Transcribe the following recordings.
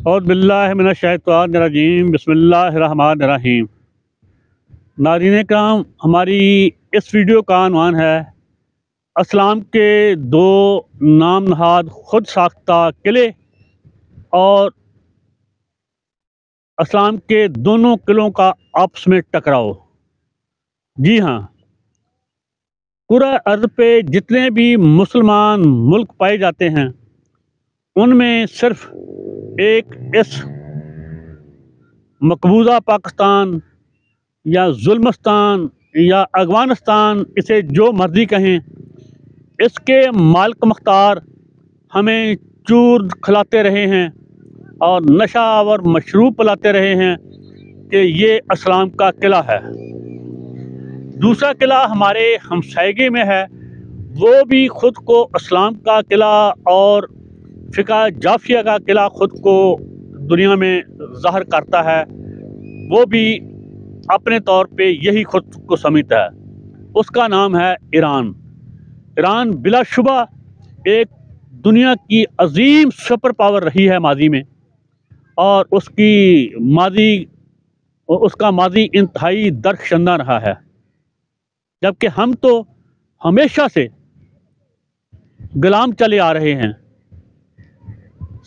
اعوذ باللہ من الشیطان الرجیم بسم اللہ الرحمن الرحیم۔ ناظرین کرام، ہماری اس ویڈیو کا عنوان ہے اسلام کے دو نام نہاد خود ساختہ قلعے اور اسلام کے دونوں قلعوں کا آپس میں ٹکراؤ۔ جی ہاں، کرۂ ارض پہ جتنے بھی مسلمان ملک پائے جاتے ہیں ان میں صرف ایک اس مقبوضہ پاکستان یا ظلمستان یا افغانستان، اسے جو مرضی کہیں، اس کے مالک مختار ہمیں چور کھلاتے رہے ہیں اور نشہ اور مشروب پلاتے رہے ہیں کہ یہ اسلام کا قلعہ ہے۔ دوسرا قلعہ ہمارے ہمسائیگی میں ہے، وہ بھی خود کو اسلام کا قلعہ اور فقہ جعفریہ کا قلعہ خود کو دنیا میں ظاہر کرتا ہے، وہ بھی اپنے طور پہ یہی خود کو سمجھتا ہے۔ اس کا نام ہے ایران۔ ایران بلا شبہ ایک دنیا کی عظیم سپر پاور رہی ہے ماضی میں، اور اس کا ماضی انتہائی درخشندہ رہا ہے، جبکہ ہم تو ہمیشہ سے غلام چلے آ رہے ہیں۔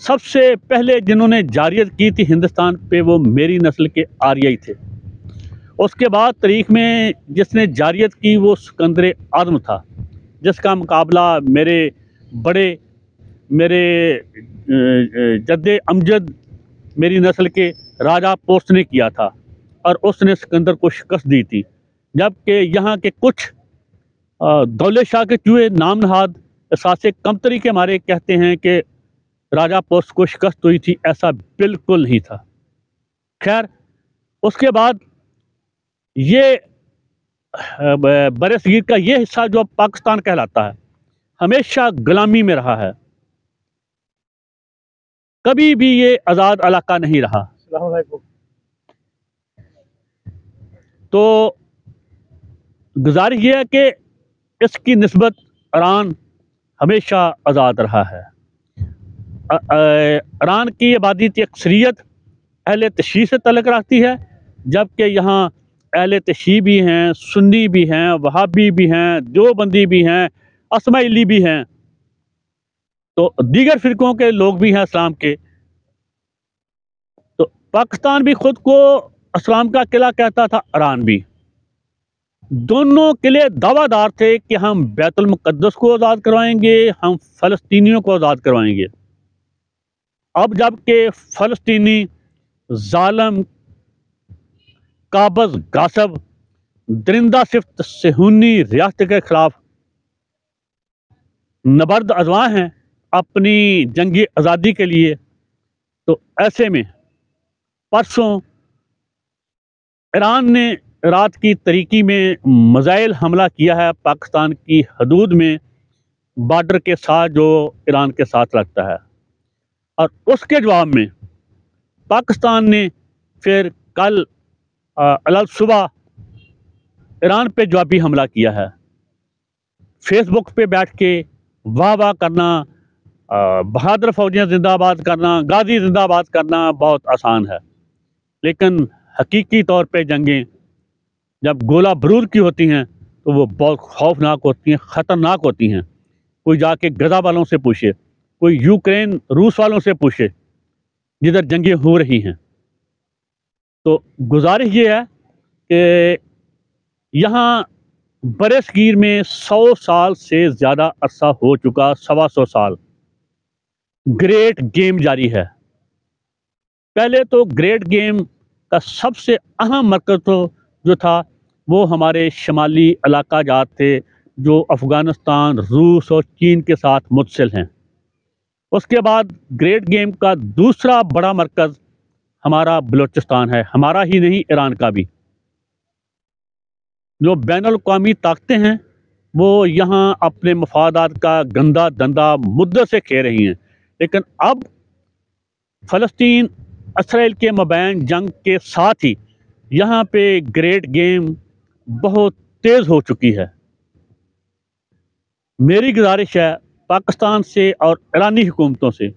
سب سے پہلے جنہوں نے جاریت کی تھی ہندوستان پہ وہ میری نسل کے آریائی تھے۔ اس کے بعد تاریخ میں جس نے جاریت کی وہ سکندر اعظم تھا، جس کا مقابلہ میرے جد امجد میری نسل کے راجہ پوست نے کیا تھا، اور اس نے سکندر کو شکست دی تھی۔ جبکہ یہاں کے کچھ دولت شاہ کے چوہے نام نہاد احساس کمتری کے مارے کہتے ہیں کہ راجہ پوست کو شکست ہوئی تھی، ایسا بالکل نہیں تھا۔ خیر، اس کے بعد یہ برصغیر کا یہ حصہ جو اب پاکستان کہلاتا ہے ہمیشہ غلامی میں رہا ہے، کبھی بھی یہ آزاد علاقہ نہیں رہا۔ السلام علیکم۔ تو گزارش یہ ہے کہ اس کی نسبت ایران ہمیشہ آزاد رہا ہے۔ ایران کی آبادی کی اکثریت اہل تشیع سے تعلق رکھتی ہے، جبکہ یہاں اہل تشیع بھی ہیں، سنی بھی ہیں، وہابی بھی ہیں، دیوبندی بھی ہیں، اسماعیلی بھی ہیں، تو دیگر فرقوں کے لوگ بھی ہیں اسلام کے۔ تو پاکستان بھی خود کو اسلام کا قلعہ کہتا تھا، ایران بھی۔ دونوں قلعے دعویٰ دار تھے کہ ہم بیت المقدس کو آزاد کروائیں گے، ہم فلسطینیوں کو آزاد کروائیں گے۔ اب جب کہ فلسطینی ظالم، قابض، غاصب، درندہ صفت صہیونی ریاست کے خلاف نبرد ازواں ہیں اپنی جنگی آزادی کے لیے، تو ایسے میں پرسوں ایران نے رات کی تاریکی میں میزائل حملہ کیا ہے پاکستان کی حدود میں، بارڈر کے ساتھ جو ایران کے ساتھ لگتا ہے، اور اس کے جواب میں پاکستان نے پھر کل صبح ایران پہ جوابی حملہ کیا ہے۔ فیس بک پہ بیٹھ کے واہ واہ کرنا، بہادر فوجیاں زندہ آباد کرنا، غازی زندہ آباد کرنا بہت آسان ہے، لیکن حقیقی طور پہ جنگیں جب گولہ بارود کی ہوتی ہیں تو وہ بہت خوفناک ہوتی ہیں، خطرناک ہوتی ہیں۔ کوئی جا کے غزہ والوں سے پوچھے، کوئی یوکرین روس والوں سے پوچھے جدھر جنگیں ہو رہی ہیں۔ تو گزارش یہ ہے کہ یہاں برصغیر میں 100 سال سے زیادہ عرصہ ہو چکا، 125 سال گریٹ گیم جاری ہے۔ پہلے تو گریٹ گیم کا سب سے اہم مرکز جو تھا وہ ہمارے شمالی علاقہ جات تھے جو افغانستان، روس اور چین کے ساتھ متصل ہیں۔ اس کے بعد گریٹ گیم کا دوسرا بڑا مرکز ہمارا بلوچستان ہے، ہمارا ہی نہیں ایران کا بھی۔ جو بین الاقوامی طاقتیں ہیں وہ یہاں اپنے مفادات کا گندا دندہ مدت سے کھیل رہی ہیں، لیکن اب فلسطین اسرائیل کے مابین جنگ کے ساتھ ہی یہاں پہ گریٹ گیم بہت تیز ہو چکی ہے۔ میری گزارش ہے پاکستان سے اور ایرانی حکومتوں سے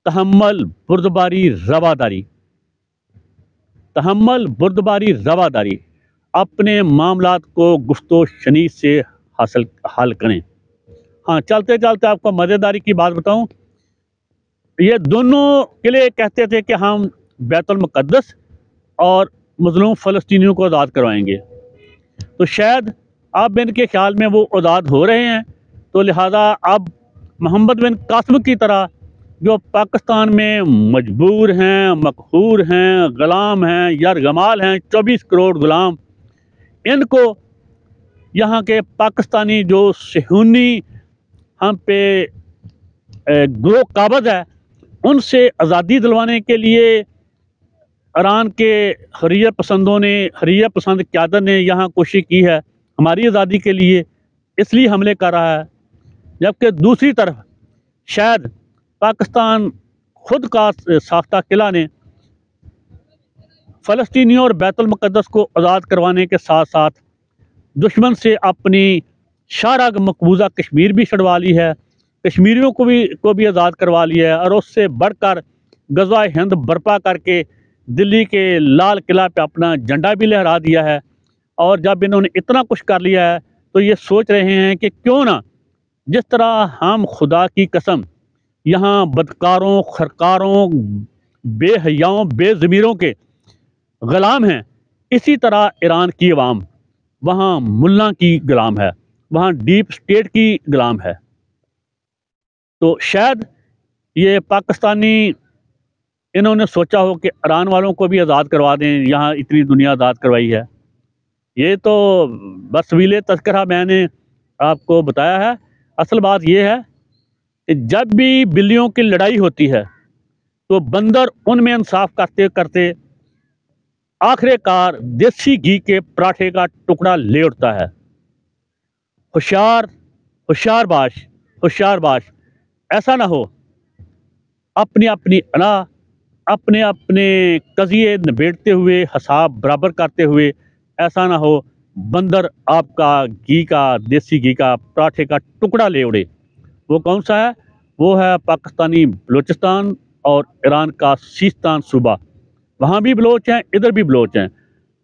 تحمل بردباری رواداری، تحمل بردباری رواداری، اپنے معاملات کو گفت و شنید سے حل کریں۔ ہاں، چلتے چلتے آپ کو مزیداری کی بات بتاؤں، یہ دونوں قلعے کہتے تھے کہ ہم بیت المقدس اور مظلوم فلسطینیوں کو آزاد کروائیں گے، تو شاید اب ان کے خیال میں وہ آزاد ہو رہے ہیں، تو لہٰذا اب محمد بن قاسم کی طرح جو پاکستان میں مجبور ہیں، مقہور ہیں، غلام ہیں، یرغمال ہیں، 24 کروڑ غلام، ان کو یہاں کے پاکستانی جو صہیونی ہم پہ گروہ قابض ہے، ان سے آزادی دلوانے کے لیے ایران کے حریت پسندوں نے، حریت پسند قیادت نے یہاں کوشش کی ہے ہماری آزادی کے لیے، اس لیے حملے کر رہا ہے۔ جبکہ دوسری طرف شاید پاکستان خود کا ساختہ قلعہ نے فلسطینیوں اور بیت المقدس کو آزاد کروانے کے ساتھ ساتھ دشمن سے اپنی شاہراہ مقبوضہ کشمیر بھی چھڑوا لی ہے، کشمیریوں کو بھی آزاد کروا لیا ہے، اور اس سے بڑھ کر غزوہ ہند برپا کر کے دلی کے لال قلعہ پہ اپنا جھنڈا بھی لہرا دیا ہے۔ اور جب انہوں نے اتنا کچھ کر لیا ہے تو یہ سوچ رہے ہیں کہ کیوں نہ جس طرح ہم خدا کی قسم یہاں بدکاروں، خرکاروں، بے حیاؤں، بے ضمیروں کے غلام ہیں، اسی طرح ایران کی عوام وہاں ملا کی غلام ہے، وہاں ڈیپ اسٹیٹ کی غلام ہے۔ تو شاید یہ پاکستانی انہوں نے سوچا ہو کہ ایران والوں کو بھی آزاد کروا دیں، یہاں اتنی دنیا آزاد کروائی ہے۔ یہ تو بس طویل تذکرہ میں نے آپ کو بتایا ہے۔ اصل بات یہ ہے کہ جب بھی بلیوں کی لڑائی ہوتی ہے تو بندر ان میں انصاف کرتے کرتے آخر کار دیسی گھی کے پراٹھے کا ٹکڑا لے اٹھتا ہے۔ ہوشیار باش، ایسا نہ ہو اپنی انا، اپنے قضیے نبیڑتے ہوئے، حساب برابر کرتے ہوئے ایسا نہ ہو بندر آپ کا دیسی گھی کا پراٹھے کا ٹکڑا لے اڑے۔ وہ کون سا ہے؟ وہ ہے پاکستانی بلوچستان اور ایران کا سیستان صوبہ۔ وہاں بھی بلوچ ہیں، ادھر بھی بلوچ ہیں۔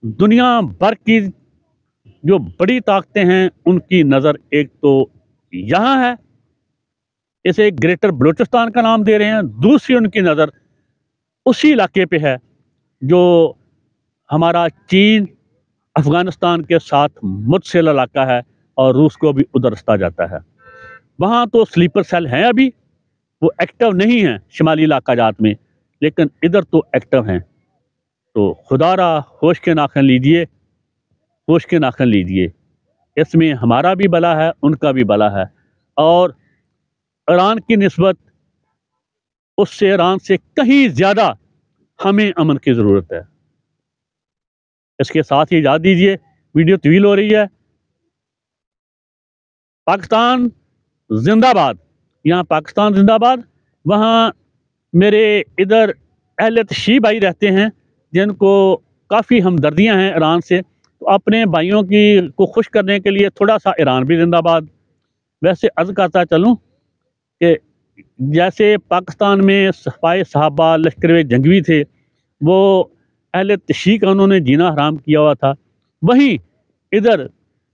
دنیا بھر کی جو بڑی طاقتیں ہیں ان کی نظر ایک تو یہاں ہے، اسے گریٹر بلوچستان کا نام دے رہے ہیں، دوسری ان کی نظر اسی علاقے پہ ہے جو ہمارا چین افغانستان کے ساتھ متصل علاقہ ہے اور روس کو بھی ادھر رستا جاتا ہے۔ وہاں تو سلیپر سیل ہیں، ابھی وہ ایکٹیو نہیں ہیں شمالی علاقہ جات میں، لیکن ادھر تو ایکٹیو ہیں۔ تو خدا را ہوش کے ناخن لیجئے، اس میں ہمارا بھی بلا ہے، ان کا بھی بلا ہے، اور ایران کی نسبت ایران سے کہیں زیادہ ہمیں امن کی ضرورت ہے۔ اس کے ساتھ ہی اجازت دیجیے، ویڈیو طویل ہو رہی ہے۔ پاکستان زندہ باد، یہاں پاکستان زندہ باد۔ وہاں میرے ادھر اہل تشیع بھائی رہتے ہیں جن کو کافی ہمدردیاں ہیں ایران سے، تو اپنے بھائیوں کو خوش کرنے کے لیے تھوڑا سا ایران بھی زندہ باد۔ ویسے عرض کرتا چلوں کہ جیسے پاکستان میں صحابہ لشکر جنگوی تھے، وہ اہل تشیع کا انہوں نے جینا حرام کیا ہوا تھا، وہیں ادھر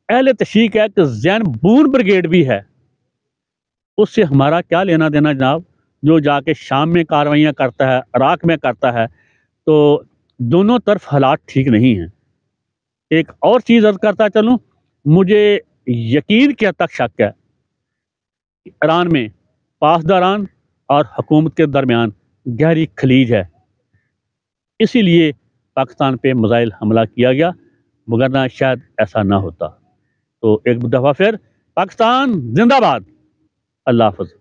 اہل تشیع کا ایک زین بون بریگیڈ بھی ہے۔ اس سے ہمارا کیا لینا دینا جناب، جو جا کے شام میں کارروائیاں کرتا ہے، عراق میں کرتا ہے، تو دونوں طرف حالات ٹھیک نہیں ہیں۔ ایک اور چیز عرض کرتا چلوں، مجھے یقین کے حد تک شک ہے کہ ایران میں پاسداران اور حکومت کے درمیان گہری خلیج ہے، اسی لیے پاکستان پہ میزائل حملہ کیا گیا، مگر شاید ایسا نہ ہوتا۔ تو ایک دفعہ پھر پاکستان زندہ باد، اللہ حافظ۔